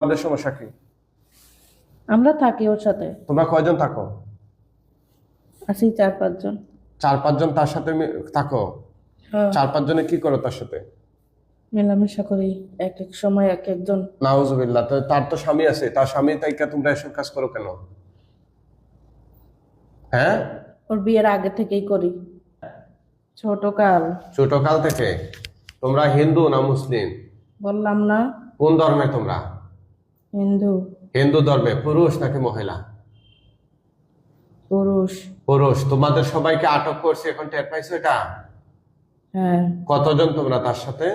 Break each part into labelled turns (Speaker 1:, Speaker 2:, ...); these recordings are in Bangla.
Speaker 1: আমাদের সমস্যা কি?
Speaker 2: আমরা থাকি ওর সাথে।
Speaker 1: তোমরা কয়জন থাকো?
Speaker 2: আছি 4-5 জন।
Speaker 1: 4-5 জন তার সাথে থাকো?
Speaker 2: হ্যাঁ,
Speaker 1: 4-5 জনে কি করো তার সাথে?
Speaker 2: মেলামেশা করি। এক এক সময় এক একজন।
Speaker 1: নাউজুবিল্লাহ। তো তার তো স্বামী আছে, তার স্বামী তাইকা তোমরা এসব কাজ করো কেন? হ্যাঁ,
Speaker 2: ওর বিয়ের আগে থেকেই করি, ছোট কাল।
Speaker 1: ছোট কাল থেকে। তোমরা হিন্দু না মুসলিম?
Speaker 2: বললাম না,
Speaker 1: কোন ধর্মে তোমরা?
Speaker 2: হিন্দু।
Speaker 1: হিন্দু ধর্মে। পুরুষ নাকি মহিলা?
Speaker 2: পুরুষ।
Speaker 1: পুরুষ। তোমাদের সবাইকে আটক করছে, এখন টের পাইছো এটা?
Speaker 2: হ্যাঁ,
Speaker 1: কতজন তোমরা তার সাথে?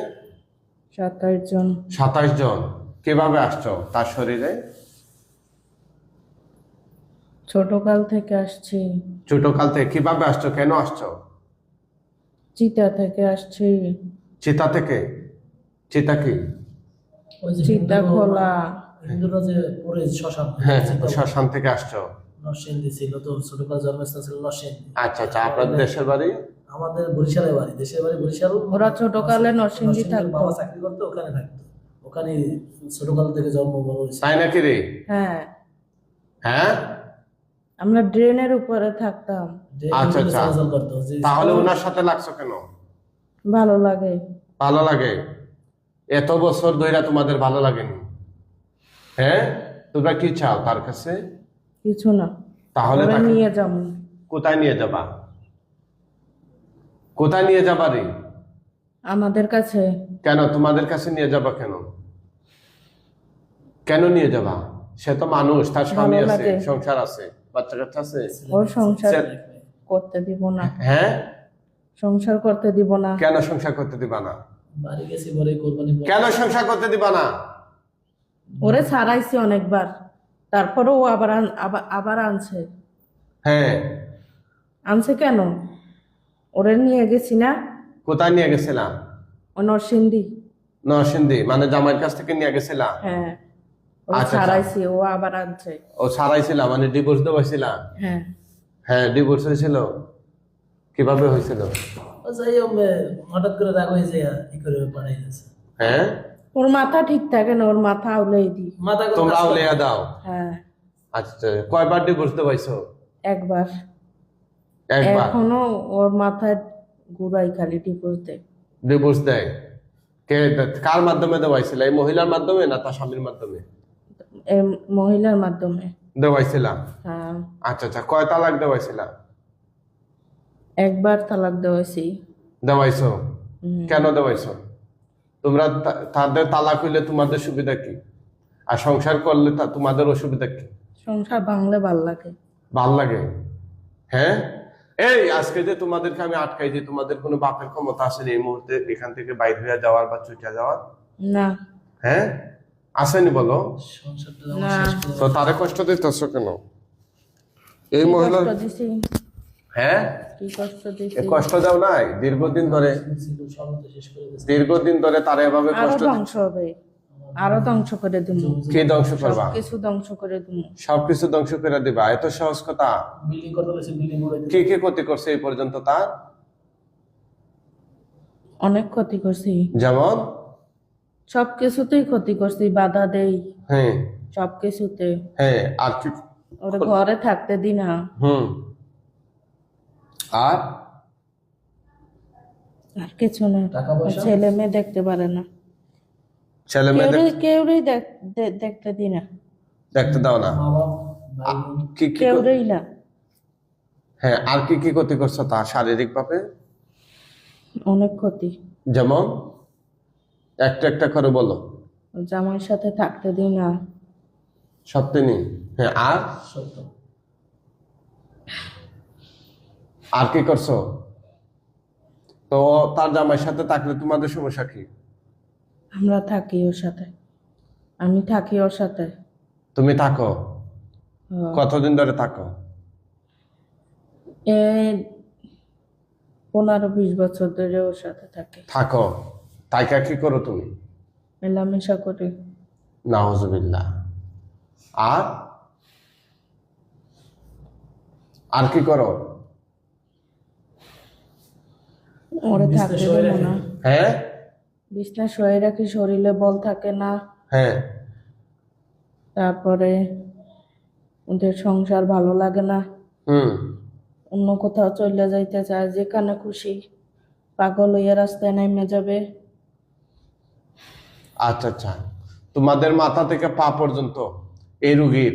Speaker 2: 27 জন।
Speaker 1: 27 জন। কিভাবে আসছো তার শরীরে?
Speaker 2: ছোট কাল থেকে আসছি।
Speaker 1: ছোট কাল থেকে কিভাবে আসছো, কেন আসছো?
Speaker 2: চিতা থেকে আসছি।
Speaker 1: চিতা থেকে? চিতা কি?
Speaker 3: ওই যে
Speaker 2: চিতা খোলা।
Speaker 3: হিন্দুরা যে পরে শ্মশান,
Speaker 1: হ্যাঁ, শ্মশান থেকে আসছো।
Speaker 3: নরসিংদী ছিল তো, ছোটকাল জন্মস্থান ছিল নরসিংদী।
Speaker 1: আচ্ছা আচ্ছা, আপনাদের দেশের বাড়ি?
Speaker 3: আমাদের বরিশালে বাড়ি, দেশের বাড়ি বরিশাল।
Speaker 2: ওরা ছোটকালে নরসিংদী থাকতো।
Speaker 3: বাবা চাকরি করতো, ওখানে থাকতো। ওখানে ছোটকাল থেকে জন্ম বড় হয়েছে।
Speaker 1: তাই নাকি রে?
Speaker 2: হ্যাঁ,
Speaker 1: হ্যাঁ,
Speaker 2: আমরা ড্রেনের উপরে থাকতাম।
Speaker 3: যে
Speaker 1: আচ্ছা
Speaker 3: হিন্দুরা
Speaker 1: আচ্ছা।
Speaker 3: চলাচল করতো, যে
Speaker 1: তাহলে ওনার সাথে লাগছো কেন?
Speaker 2: ভালো লাগে।
Speaker 1: ভালো লাগে? এত বছর ধরে তোমাদের ভালো লাগেনি? হ্যাঁ, তোমরা কি চাও তার কাছে?
Speaker 2: কিছু না।
Speaker 1: তাহলে
Speaker 2: ওরে
Speaker 1: তাকে
Speaker 2: নিয়ে যাবো।
Speaker 1: কোথায় নিয়ে যাবা? কোথায় নিয়ে যাবা রে?
Speaker 2: আমাদের কাছে।
Speaker 1: কেন তোমাদের কাছে নিয়ে যাবা কেন? কেন নিয়ে যাবা? সে তো মানুষ, তার স্বামী
Speaker 2: ভালো
Speaker 1: আছে,
Speaker 2: লাগে।
Speaker 1: সংসার আছে, বাচ্চা কাচ্চা আছে।
Speaker 2: ওর সংসার
Speaker 1: সে-
Speaker 2: করতে দিব না।
Speaker 1: হ্যাঁ,
Speaker 2: সংসার করতে দিব না।
Speaker 1: কেন সংসার করতে দিবা না?
Speaker 3: বাড়ি গেছি পরে কোরবানি পরে।
Speaker 1: কেন সংসার করতে দিবা না?
Speaker 2: ওরে ছাড়াইছি অনেকবার, তারপরে ও আবার আনছে।
Speaker 1: হ্যাঁ,
Speaker 2: আনছে কেন? ওরে নিয়ে গেছি না,
Speaker 1: কোথায় নিয়ে গেছিলা?
Speaker 2: ও নরসিংদী।
Speaker 1: নরসিংদী মানে জামাইয়ের কাছ থেকে নিয়ে গেছিলা?
Speaker 2: হ্যাঁ, ও
Speaker 1: আচ্ছা, আচ্ছা।
Speaker 2: ছাড়াইছি, ও আবার আনছে।
Speaker 1: ও ছাড়াইছিলা মানে ডিভোর্স দেওয়াইছিলা?
Speaker 2: হ্যাঁ,
Speaker 1: হ্যাঁ, ডিভোর্স হয়েছিল। কিভাবে হয়েছিল?
Speaker 3: ও যাই হোক, হঠাৎ করে রাগ হয়ে যায়, ই করে পাঠাই দিয়েছে।
Speaker 1: হ্যাঁ,
Speaker 2: ওর মাথা ঠিক থাকে না, ওর মাথা আউলেই দি।
Speaker 3: মাথা করে
Speaker 1: তোমরা
Speaker 3: কাজ করে।
Speaker 1: আউলিয়া দাও?
Speaker 2: হ্যাঁ,
Speaker 1: আচ্ছা, কয়বার ডিভোর্স দেওয়াইছো?
Speaker 2: একবার।
Speaker 1: একবার
Speaker 2: এখনো ওর মাথায় ঘুরাই খালি ডিভোর্স দেয়।
Speaker 1: ডিভোর্স দেয়? কে, কার মাধ্যমে দেওয়াইছিল? এই মহিলার মাধ্যমে না তার স্বামীর মাধ্যমে?
Speaker 2: এই মহিলার মাধ্যমে।
Speaker 1: দেওয়াইছিলা?
Speaker 2: হ্যাঁ,
Speaker 1: আচ্ছা আচ্ছা, কয় তালাক দেওয়াইছিলা?
Speaker 2: একবার তালাক দেওয়াইছি।
Speaker 1: দেওয়াইছো?
Speaker 2: হুম।
Speaker 1: কেন দেওয়াইছো? তোমরা তাদের তালাক হইলে তোমাদের সুবিধা কি, আর সংসার করলে তোমাদের অসুবিধা কি?
Speaker 2: সংসার ভাঙলে ভাল লাগে।
Speaker 1: ভাল লাগে? হ্যাঁ, এই আজকে যে তোমাদেরকে আমি আটকাই, যে তোমাদের কোনো বাপের ক্ষমতা আসেনি এই মুহূর্তে এখান থেকে বাইরে হয়ে যাওয়ার বা ছুটে যাওয়ার?
Speaker 2: না,
Speaker 1: হ্যাঁ, আসেনি বলো?
Speaker 3: সংসারটা
Speaker 2: না।
Speaker 3: শেষ করে
Speaker 1: তো তারে কষ্ট দিতেছ কেন? এই
Speaker 2: কি
Speaker 1: মহিলা,
Speaker 2: কষ্ট দিছি?
Speaker 1: হ্যাঁ,
Speaker 2: কি কষ্ট দিছি?
Speaker 1: এ কষ্ট দাও নাই দীর্ঘদিন ধরে?
Speaker 3: ছিল, সর্বত শেষ করে দিয়েছে।
Speaker 1: দীর্ঘদিন ধরে তারা এভাবে
Speaker 2: আরো
Speaker 1: কষ্ট
Speaker 2: ধ্বংস হবে, আরো ধ্বংস করে দিব।
Speaker 1: কি ধ্বংস করবা?
Speaker 2: কিছু ধ্বংস করে দিব।
Speaker 1: সবকিছু ধ্বংস করে দিবা? এত সহজ কথা?
Speaker 3: বিল্ডিং করতে বলেছে, বিল্ডিং উড়ে
Speaker 1: কি কি ক্ষতি করছে এই পর্যন্ত তার?
Speaker 2: অনেক ক্ষতি করছি,
Speaker 1: যেমন?
Speaker 2: সবকিছুতেই ক্ষতি করছি, বাধা দেই
Speaker 1: হ্যাঁ,
Speaker 2: সবকিছুতে।
Speaker 1: হ্যাঁ, আর কি?
Speaker 2: ওরে ঘরে থাকতে দি না।
Speaker 1: হুম, আর?
Speaker 2: আর কিছু না।
Speaker 3: টাকা পয়সা?
Speaker 2: ছেলে মেয়ে দেখতে পারে না।
Speaker 1: ছেলে মেয়েদের
Speaker 2: কেউরই দেখতে দি না।
Speaker 1: দেখতে দাও না?
Speaker 3: মা বাবা, ভাই
Speaker 1: আ-
Speaker 3: বোন।
Speaker 1: কি কি
Speaker 2: কেউরই না।
Speaker 1: হ্যাঁ, আর কি কি ক্ষতি করছো তা শারীরিক ভাবে?
Speaker 2: অনেক ক্ষতি।
Speaker 1: যেমন একটা একটা করে বলো।
Speaker 2: জামাইয়ের সাথে থাকতে দি না।
Speaker 1: সত্যি নেই? হ্যাঁ, আর?
Speaker 3: সত্য।
Speaker 1: আর কি করছো? তো তার জামাইয়ের সাথে থাকলে তোমাদের সমস্যা কি?
Speaker 2: আমরা থাকি ওর সাথে, আমি থাকি ওর সাথে।
Speaker 1: তুমি থাকো?
Speaker 2: হ্যাঁ।
Speaker 1: কতদিন ধরে থাকো?
Speaker 2: এই 15-20 বছর ধরে ওর সাথে থাকি।
Speaker 1: থাকো? তাইকা কি করো তুমি?
Speaker 2: মেলামেশা করি।
Speaker 1: নাউজুবিল্লাহ। আর? আর কি করো?
Speaker 2: ওরে
Speaker 3: বিছনা
Speaker 2: থাকতে
Speaker 3: শুয়ে
Speaker 2: দেবো
Speaker 3: রাখি।
Speaker 2: না।
Speaker 1: হ্যাঁ,
Speaker 2: বিছনা শুয়ে রাখি, শরীরে বল থাকে না।
Speaker 1: হ্যাঁ,
Speaker 2: তারপরে ওদের সংসার ভালো লাগে না,
Speaker 1: হুম।
Speaker 2: অন্য কোথাও চলে যাইতে চায়, যেখানে খুশি পাগল হইয়া রাস্তায় নেমে যাবে।
Speaker 1: আচ্ছা আচ্ছা, তোমাদের মাথা থেকে পা পর্যন্ত এই রুগীর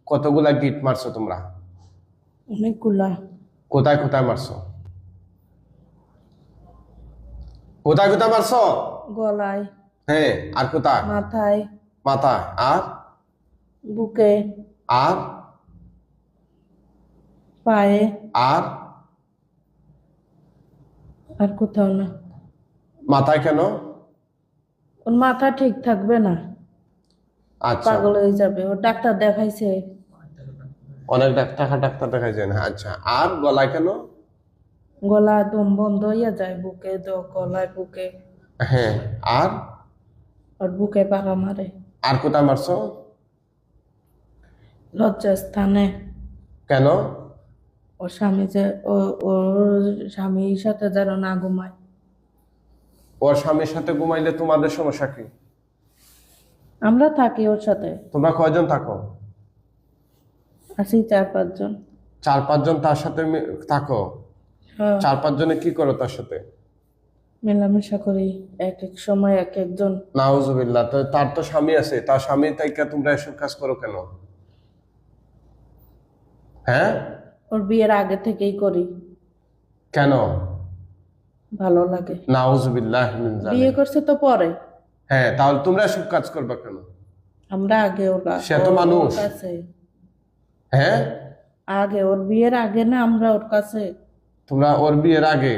Speaker 1: কতগুলা গিট মারছো তোমরা?
Speaker 2: অনেকগুলা।
Speaker 1: কোথায় কোথায় মারছো? কোথায় কোথায় মারছো?
Speaker 2: গলায়,
Speaker 1: হ্যাঁ, আর কোথায়?
Speaker 2: মাথায়,
Speaker 1: মাথায়, আর
Speaker 2: বুকে,
Speaker 1: আর
Speaker 2: পায়ে,
Speaker 1: আর
Speaker 2: আর কোথাও না।
Speaker 1: মাথায় কেন?
Speaker 2: ওর মাথা ঠিক থাকবে না,
Speaker 1: আচ্ছা,
Speaker 2: পাগল হয়ে যাবে। ও ডাক্তার দেখাইছে,
Speaker 1: অনেক ডাক্তার দেখাইছেন। আচ্ছা, আর গলায় কেন?
Speaker 2: গলা দম বন্ধ হইয়া যায়, বুকে গলায়, বুকে।
Speaker 1: হ্যাঁ, আর
Speaker 2: আর বুকে পাড়া মারে।
Speaker 1: আর কোথায় মারছো?
Speaker 2: লজ্জাস্থানে।
Speaker 1: কেন?
Speaker 2: ওর স্বামী যে ওর স্বামীর সাথে যেন না ঘুমায়।
Speaker 1: ওর স্বামীর সাথে ঘুমাইলে তোমাদের সমস্যা কি?
Speaker 2: আমরা থাকি ওর সাথে,
Speaker 1: তোমরা কয়জন থাকো?
Speaker 2: আছি 4-5 জন।
Speaker 1: 4-5 জন তার সাথে থাকো?
Speaker 2: হ্যাঁ,
Speaker 1: 4-5 জনে কি করো তার সাথে?
Speaker 2: মেলামেশা করি, এক এক সময় এক একজন।
Speaker 1: নাউজুবিল্লাহ। তো তার তো স্বামী আছে, তার স্বামী তাইকা তোমরা এসব কাজ করো কেন? হ্যাঁ,
Speaker 2: ওর বিয়ের আগে থেকেই করি,
Speaker 1: কেন?
Speaker 2: ভালো লাগে।
Speaker 1: নাউজুবিল্লাহ মিন
Speaker 2: বিয়ে
Speaker 1: যালিক।
Speaker 2: করছে তো পরে,
Speaker 1: হ্যাঁ, তাহলে তোমরা এসব কাজ করবে কেন?
Speaker 2: আমরা আগে
Speaker 1: সে তো মানুষ।
Speaker 2: ওর কাছে,
Speaker 1: হ্যাঁ,
Speaker 2: আগে ওর বিয়ের আগে না, আমরা ওর কাছে।
Speaker 1: তোমরা ওর বিয়ের আগে,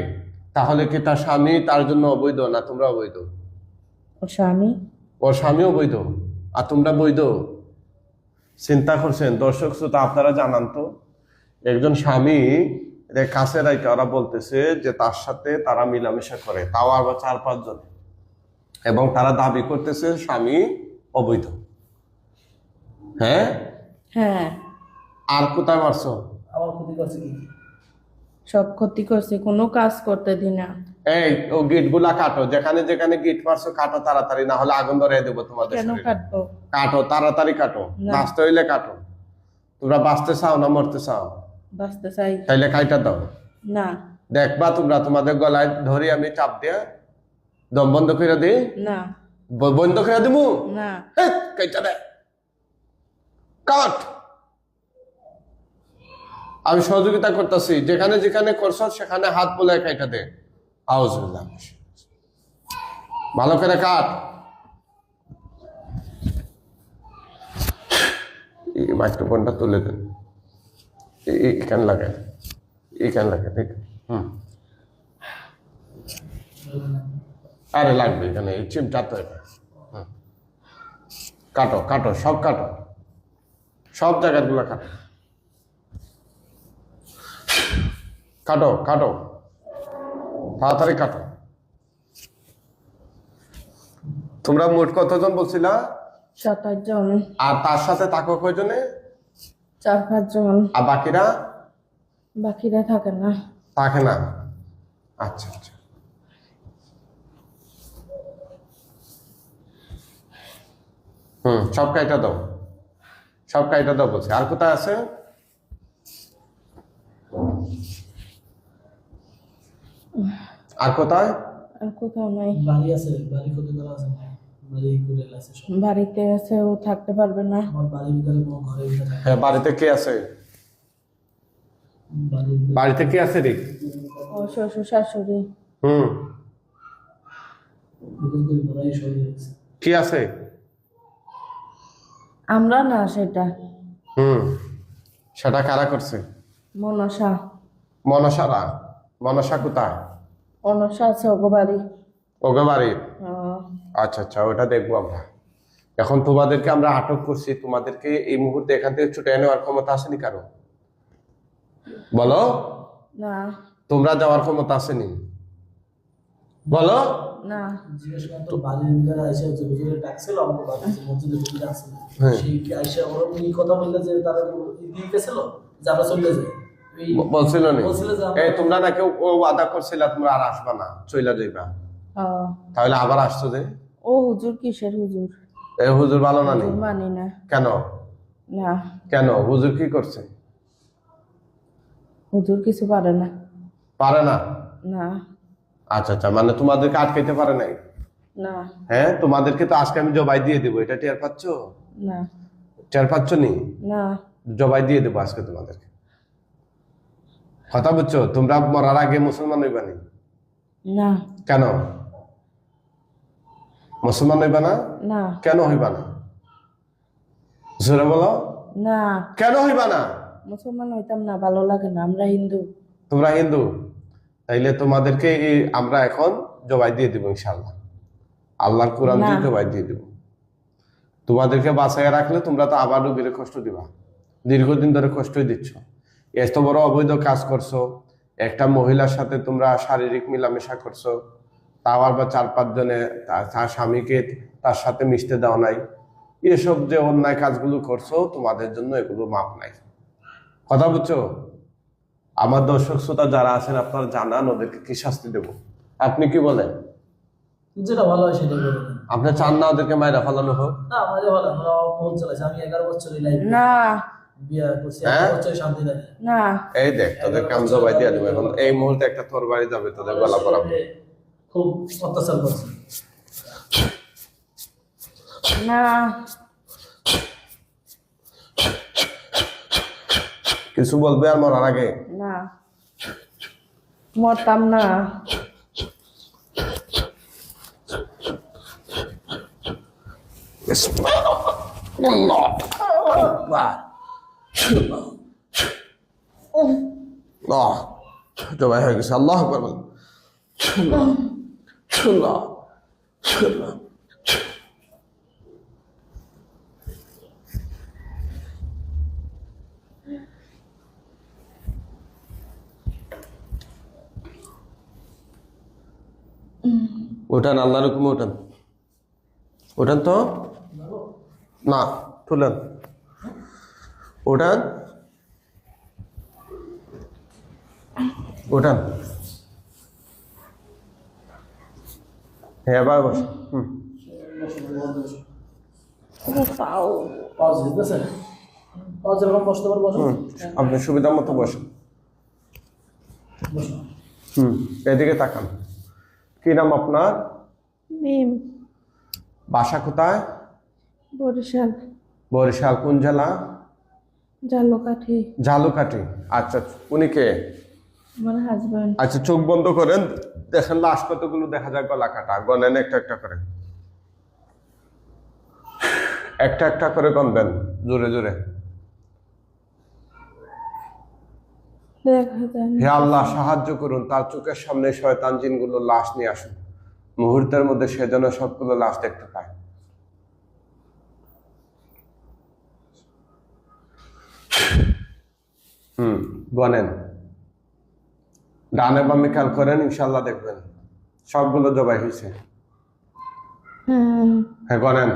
Speaker 1: তাহলে কি তার স্বামী তার জন্য অবৈধ না তোমরা অবৈধ?
Speaker 2: ওর স্বামী,
Speaker 1: ওর স্বামীও বৈধ আর তোমরা বৈধ? চিন্তা করছেন দর্শক শ্রোতা? আপনারা জানান তো, একজন স্বামী এদের কাছে রাইতে ওরা বলতেছে যে তার সাথে তারা মিলামেশা করে, তাও আবার 4-5 জন, এবং তারা দাবি করতেছে স্বামী অবৈধ। হ্যাঁ,
Speaker 2: হ্যাঁ,
Speaker 1: আর কোথায় মারছো?
Speaker 3: আমার ক্ষতি করছে কি?
Speaker 2: সব ক্ষতি করছে, কোনো কাজ করতে দি না।
Speaker 1: এই ও গিট গুলা কাটো, যেখানে যেখানে গিট মারছো কাটো তাড়াতাড়ি, না হলে আগুন ধরে দেবো তোমাদের
Speaker 2: কেন
Speaker 1: শরীরে।
Speaker 2: কাটবো?
Speaker 1: কাটো তাড়াতাড়ি কাটো,
Speaker 2: না।
Speaker 1: বাঁচতে হইলে কাটো। তোমরা বাঁচতে চাও না মরতে চাও?
Speaker 2: বাঁচতে চাই
Speaker 1: তাইলে কাইটা দাও।
Speaker 2: না।
Speaker 1: দেখবা তোমরা, তোমাদের গলায় ধরি আমি চাপ দিয়া দম বন্ধ করে দিই,
Speaker 2: না,
Speaker 1: বন্ধ করে দিবো।
Speaker 2: না,
Speaker 1: কাইটা দে, কাট। আমি সহযোগিতা করতেছি, যেখানে যেখানে করছো সেখানে হাত বোলায় কাইটা দে। আউযুবিল্লাহ। ভালো করে কাট। এই মাইক্রোফোনটা তুলে দেন, এখানে লাগাই, এখানে লাগাই, ঠিক। আরে লাগবে এখানে, এই চিমটা তো এটা। কাটো কাটো, সব কাটো, সব জায়গাগুলো কাটো, কাটো কাটো, তাড়াতাড়ি কাটো। তোমরা মোট কতজন বলছিলা?
Speaker 2: 7-8 জন।
Speaker 1: আর তার সাথে থাকো কয়জনে?
Speaker 2: 4-5 জন।
Speaker 1: আর বাকিরা?
Speaker 2: বাকিরা থাকে না।
Speaker 1: থাকে না। আচ্ছা আচ্ছা। সব কাইটা দাও, সব কাইটা দাও বলছে। আর কোথায় আছে? আর কোথায়?
Speaker 2: আর কোথাও নাই।
Speaker 3: বাড়ি আছে, বাড়ি ক্ষতি করা আছে, বাড়ি করে আছে সব।
Speaker 2: বাড়িতে আছে, ও থাকতে পারবে না।
Speaker 3: আমার বাড়ির ভিতরে কোনো ঘরের ভিতরে থাকে না।
Speaker 1: হ্যাঁ, বাড়িতে কে আছে?
Speaker 3: বাড়ির ভিতরে
Speaker 1: বাড়িতে কে আছে রে?
Speaker 2: ও শ্বশুর শাশুড়ি।
Speaker 3: ভিতর করে বড়াই সরে গেছে।
Speaker 1: কি আছে?
Speaker 2: আমরা না, সেটা
Speaker 1: সেটা কারা করছে?
Speaker 2: মনসা।
Speaker 1: মনসারা? মনসা কোথায়?
Speaker 2: মনসা আছে ওগো বাড়ি।
Speaker 1: ওকে বাড়ির?
Speaker 2: ও,
Speaker 1: আচ্ছা আচ্ছা, ওটা দেখবো আমরা। এখন তোমাদেরকে আমরা আটক করছি, তোমাদেরকে এই মুহূর্তে এখান থেকে ছুটে নেওয়ার ক্ষমতা আসেনি কারো? বলো,
Speaker 2: না,
Speaker 1: তোমরা যাওয়ার ক্ষমতা আসেনি? বলো।
Speaker 2: না।
Speaker 3: জিজ্ঞেস করলাম তো বাড়ির ভিতরে আইসা যে হুজুরে ডাকছিল, আমাকে বাড়ি আছে মসজিদের ভিতরে আছে।
Speaker 1: হ্যাঁ।
Speaker 3: সেই কি আইসা ওরা এই কথা বললে যে তারা দিয়ে গেছিল যে আমরা চলে যাই। এই
Speaker 1: বলছিল না?
Speaker 3: বলছিল যে
Speaker 1: এই তোমরা নাকি ও ওয়াদা করছিল তোমরা আর আসবা না, চইলা যাইবা,
Speaker 2: ও,
Speaker 1: তাহলে আবার আসছো যে?
Speaker 2: ও হুজুর কিসের হুজুর?
Speaker 1: এই হুজুর ভালো না নি?
Speaker 2: হুজুর মানি না।
Speaker 1: কেন?
Speaker 2: না,
Speaker 1: কেন হুজুর কি করছে?
Speaker 2: হুজুর কিছু পারে না।
Speaker 1: পারে না?
Speaker 2: না
Speaker 1: আচ্ছা আচ্ছা, মানে তোমাদেরকে আটকাইতে পারে নাই?
Speaker 2: না
Speaker 1: হ্যাঁ, তোমাদেরকে তো আজকে আমি জবাই দিয়ে দেবো, এটা টের পাচ্ছ?
Speaker 2: না
Speaker 1: টের পাচ্ছ নি?
Speaker 2: না
Speaker 1: জবাই দিয়ে দেবো আজকে তোমাদেরকে। কথা বুঝছো? তোমরা মরার আগে মুসলমান হইবা নি?
Speaker 2: না
Speaker 1: কেন মুসলমান হইবা না?
Speaker 2: না
Speaker 1: কেন হইবা না? জোরে বলো,
Speaker 2: না,
Speaker 1: কেন হইবা না?
Speaker 2: মুসলমান হইতাম না, ভালো লাগে না, আমরা হিন্দু।
Speaker 1: তোমরা হিন্দু, তাইলে তোমাদেরকে আমরা এখন জবাই দিয়ে দিব ইনশাল্লাহ। আল্লাহর কোরআন দিয়ে
Speaker 2: না।
Speaker 1: জবাই দিয়ে দিব। তোমাদেরকে বাঁচাইয়া রাখলে তোমরা তো আবার রোগীরে কষ্ট দিবা। দীর্ঘদিন ধরে কষ্টই দিচ্ছ, এত বড় অবৈধ কাজ করছো, একটা মহিলার সাথে তোমরা শারীরিক মেলামেশা করছো, তাও আবার 4-5 জনে তার স্বামীকে তার সাথে মিশতে দেওয়া নাই। এসব যে অন্যায় কাজগুলো করছো, তোমাদের জন্য এগুলো মাপ নাই। কথা বুঝছো? আমার দর্শক শ্রোতা যারা আছেন, আপনারা জানান ওদেরকে কি শাস্তি দেব? আপনি কি বলেন?
Speaker 3: যেটা ভালো হয় সেটাই করে দেন।
Speaker 1: আপনি চান না ওদেরকে মায়েরা ফালানো হোক?
Speaker 3: না আমাদের ভালো, আমরা বহুত চালাইছি। আমি 11 বছর লাইফ
Speaker 2: না
Speaker 3: বিয়ে করছি,
Speaker 1: হ্যাঁ?
Speaker 3: 11 বছর শান্তি নাই।
Speaker 2: না
Speaker 1: এই দেখ, তোদেরকে আমি জবাই দিয়ে দেবো এখন। এই মুহূর্তে একটা তরবারি যাবে তোদের গলা পড়াবো।
Speaker 3: খুব অত্যাচার করছে।
Speaker 2: না
Speaker 1: কিছু বলবে আর মরার আগে?
Speaker 2: না, মরতাম না।
Speaker 1: জবাই হয়ে গেছে। আল্লাহ আকবার বলেন। ওঠান, আল্লাহর হুকুমে ওঠান। ওঠান তো না, তুলেন, ওঠান ওঠান। হ্যাঁ এবার বস।
Speaker 3: পাউজ দিতেছে, পাউজ এরকম বসতে পারবো, বসো।
Speaker 1: আপনি সুবিধা মতো বসেন।
Speaker 3: বসো।
Speaker 1: এদিকে তাকান। কি নাম আপনার?
Speaker 2: মিম,
Speaker 1: বাসা কোথায়?
Speaker 2: বরিশাল,
Speaker 1: বরিশাল। কোন জেলা?
Speaker 2: জালকাঠি।
Speaker 1: ঝালুকাঠি। আচ্ছা, উনি কে?
Speaker 2: আমার হাজবেন্ড।
Speaker 1: আচ্ছা, চোখ বন্ধ করেন, দেখেন লাশ কতগুলো দেখা যায় গলা কাটা। গনেন একটা একটা করে, একটা একটা করে গনবেন, জোরে জোরে।
Speaker 2: দেখা যায়
Speaker 1: হে
Speaker 2: না।
Speaker 1: আল্লাহ, সাহায্য করুন, তার চোখের সামনে শয়তান জিনগুলো লাশ নিয়ে আসুন। মুহূর্তের মধ্যে সে যেন সবগুলো লাশ দেখতে পায়। গনেন, ডানে বামে খেয়াল করেন, ইনশাল্লাহ দেখবেন সবগুলো জবাই হয়েছে।
Speaker 2: হ্যাঁ,
Speaker 1: হ্যাঁ গনেন,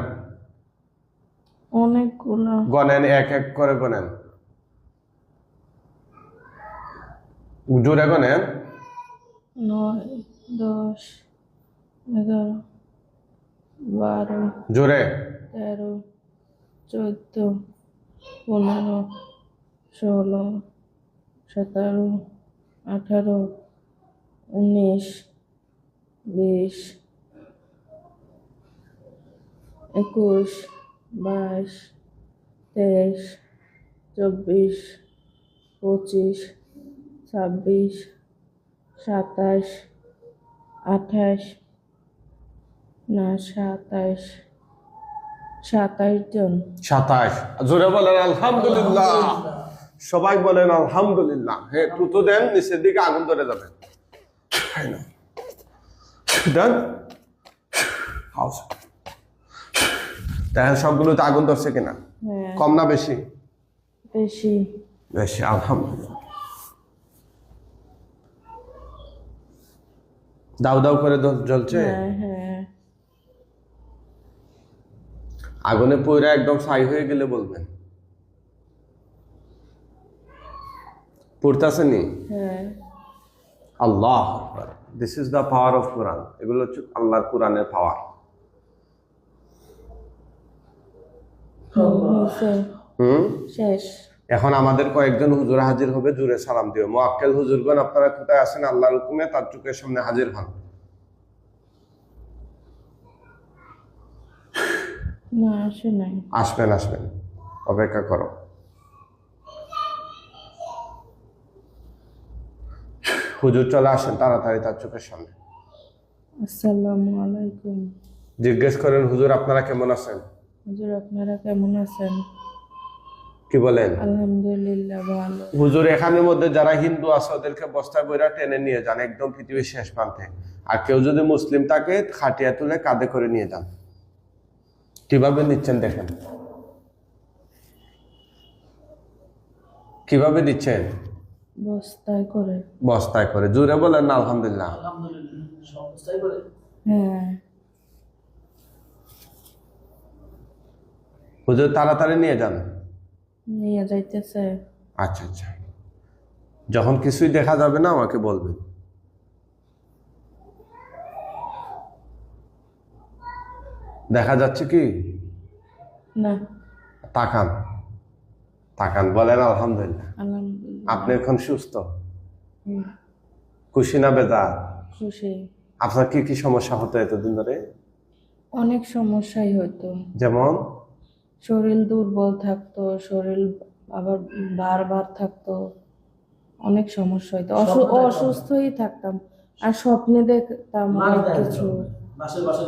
Speaker 2: অনেকগুলো।
Speaker 1: গনেন, এক এক করে গনেন, জোরে গনেন।
Speaker 2: 9, 10, 11, 12,
Speaker 1: জোরে।
Speaker 2: 13, 14, 15, 16, 17, 18, 19, 20, 21, 22, 23, 24, 25, 26, 27, 28, না 27, 27 জন।
Speaker 1: 27। জোরে বলেন আলহামদুলিল্লাহ। সবাই বলেন আলহামদুলিল্লাহ। হ্যাঁ, তুতো দেন, নিচের দিকে আগুন ধরে যাবে। দেন, দেখেন সবগুলোতে আগুন ধরছে কিনা,
Speaker 2: হ্যাঁ,
Speaker 1: কম না বেশি?
Speaker 2: বেশি।
Speaker 1: বেশি, আলহামদুলিল্লাহ। দাউ দাউ করে জ্বলছে।
Speaker 2: হ্যাঁ হ্যাঁ,
Speaker 1: আগুনে পুরা একদম ছাই হয়ে গেলে বলবেন। পড়তেছে নি?
Speaker 2: হ্যাঁ।
Speaker 1: আল্লাহ আকবার। This is the power of Quran. এগুলো হচ্ছে আল্লাহর কোরআনের পাওয়ার।
Speaker 2: হয়েছে, শেষ।
Speaker 1: এখন আমাদের কয়েকজন হুজুর হাজির হবে, জুড়ে সালাম দিও। মুআক্কেল হুজুরগণ আপনারা কোথায় আছেন? আল্লাহর হুকুমে তার চোখের সামনে হাজির হন।
Speaker 2: না, আসে নাই।
Speaker 1: আসবেন, আসবেন, অপেক্ষা করো। হুজুর চলে আসেন তাড়াতাড়ি তার চোখের সামনে।
Speaker 2: আসসালামু আলাইকুম।
Speaker 1: জিজ্ঞেস করেন, হুজুর আপনারা কেমন আছেন?
Speaker 2: হুজুর আপনারা কেমন আছেন?
Speaker 1: কি বলেন?
Speaker 2: আলহামদুলিল্লাহ ভালো।
Speaker 1: হুজুর এখানের মধ্যে যারা হিন্দু আছে ওদেরকে বস্তায় বইরা টেনে নিয়ে যান একদম পৃথিবীর শেষ প্রান্তে। আর কেউ যদি মুসলিম থাকে খাটিয়া তুলে কাঁধে করে নিয়ে যান। কিভাবে নিচ্ছেন দেখেন, কিভাবে দিচ্ছেন?
Speaker 2: বস্তায় করে।
Speaker 1: বস্তায় করে। জোরে বলেন না আলহামদুলিল্লাহ।
Speaker 3: আলহামদুলিল্লাহ, সব অবস্থায় করে।
Speaker 2: হ্যাঁ।
Speaker 1: হুজুর তাড়াতাড়ি নিয়ে যান।
Speaker 2: নিয়ে যাইতেছে।
Speaker 1: আচ্ছা আচ্ছা, যখন কিছুই দেখা যাবে না আমাকে বলবেন। দেখা যাচ্ছে কি?
Speaker 2: না।
Speaker 1: তাকান, তাকান, বলেন আলহামদুলিল্লাহ।
Speaker 2: আলহামদুলিল্লাহ।
Speaker 1: আপনি এখন সুস্থ,
Speaker 2: হুম,
Speaker 1: খুশি না বেজার?
Speaker 2: খুশি।
Speaker 1: আপনার কি কি সমস্যা হতো এতদিন ধরে?
Speaker 2: অনেক সমস্যাই হতো।
Speaker 1: যেমন?
Speaker 2: শরীর দুর্বল থাকতো, শরীর আবার বারবার থাকতো, অনেক সমস্যা হতো। অসুস্থই থাকতাম। আর স্বপ্নে দেখতাম অনেক কিছু,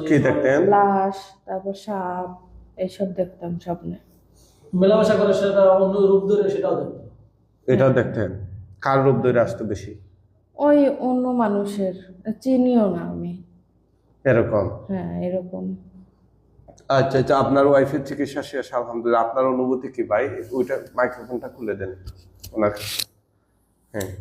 Speaker 1: কি দেখতেন?
Speaker 2: লাশ, তারপর সাপ, এইসব দেখতাম স্বপ্নে।
Speaker 3: মেলামেশা করে সেটা অন্য রূপ ধরে সেটাও দেখতো।
Speaker 1: এটাও দেখতেন? কার রূপ ধরে আসতো বেশি?
Speaker 2: ওই অন্য মানুষের, চিনিও না আমি।
Speaker 1: এরকম?
Speaker 2: হ্যাঁ, এরকম।
Speaker 1: আচ্ছা আচ্ছা, আপনার ওয়াইফের চিকিৎসা শেষ আলহামদুলিল্লাহ। আপনার অনুভূতি কি ভাই? ওইটা মাইক্রোফোনটা খুলে দেন ওনার। হ্যাঁ,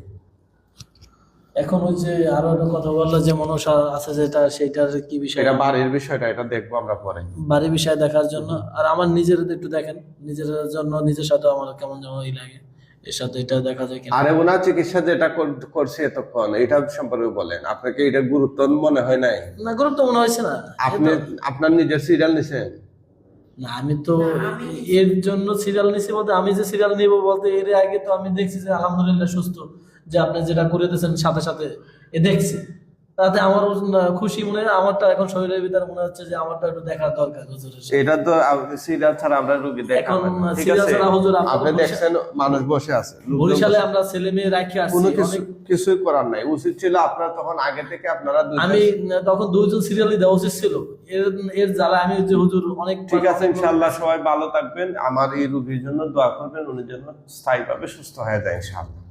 Speaker 3: এখন ওই যে আরো একটা কথা বললো যে মনসা আছে যেটা, সেটার কি বিষয়?
Speaker 1: এটা বাড়ির বিষয়টা, এটা দেখবো আমরা পরে।
Speaker 3: বাড়ির বিষয় দেখার জন্য। আর আমার নিজের একটু দেখেন, নিজের জন্য নিজের সাথে আমার কেমন যেন ই লাগে, এর সাথে এটা দেখা যায় কিনা।
Speaker 1: আরে ওনার চিকিৎসা যেটা করছে এতক্ষণ, এটা সম্পর্কে বলেন। আপনাকে এটা গুরুত্ব মনে হয় নাই?
Speaker 3: না, গুরুত্ব মনে হয়েছে না।
Speaker 1: আপনি আপনার নিজের সিরিয়াল নিছেন?
Speaker 3: না, আমি তো এর জন্য সিরিয়াল নিছি বলতে, আমি যে সিরিয়াল নিব বলতে এর আগে তো আমি দেখছি যে আলহামদুলিল্লাহ সুস্থ, যে আপনি যেটা করে দিয়েছেন সাথে সাথে দেখছি, তাতে আমার খুশি মনে হয়। আমারটা এখন শরীরের ভিতরে মনে হচ্ছে যে আমারটা একটু দেখার দরকার হুজুরের সাথে।
Speaker 1: এটা তো সিরিয়াল ছাড়া আমরা রোগী দেখাবো
Speaker 3: এখন
Speaker 1: না, ঠিক
Speaker 3: serial
Speaker 1: আছে?
Speaker 3: ছাড়া হুজুর
Speaker 1: আপনি দেখছেন মানুষ বসে আছে, লোকজন
Speaker 3: বরিশালে
Speaker 1: বসে-
Speaker 3: আমরা ছেলে মেয়ে রাখি আসছি
Speaker 1: কোনো
Speaker 3: অনেক।
Speaker 1: কিছুই করার নাই। উচিত ছিল আপনার তখন আগে থেকে আপনারা
Speaker 3: আমি তখন দুইজন সিরিয়ালই দেওয়া উচিত ছিল। এর এর জ্বালা আমি যে হুজুর অনেক।
Speaker 1: ঠিক আছে, ইনশাআল্লাহ সবাই ভালো থাকবেন। আমার এই রোগীর জন্য দোয়া করবেন, উনি যেন স্থায়ীভাবে সুস্থ হয়ে যায় ইনশাআল্লাহ।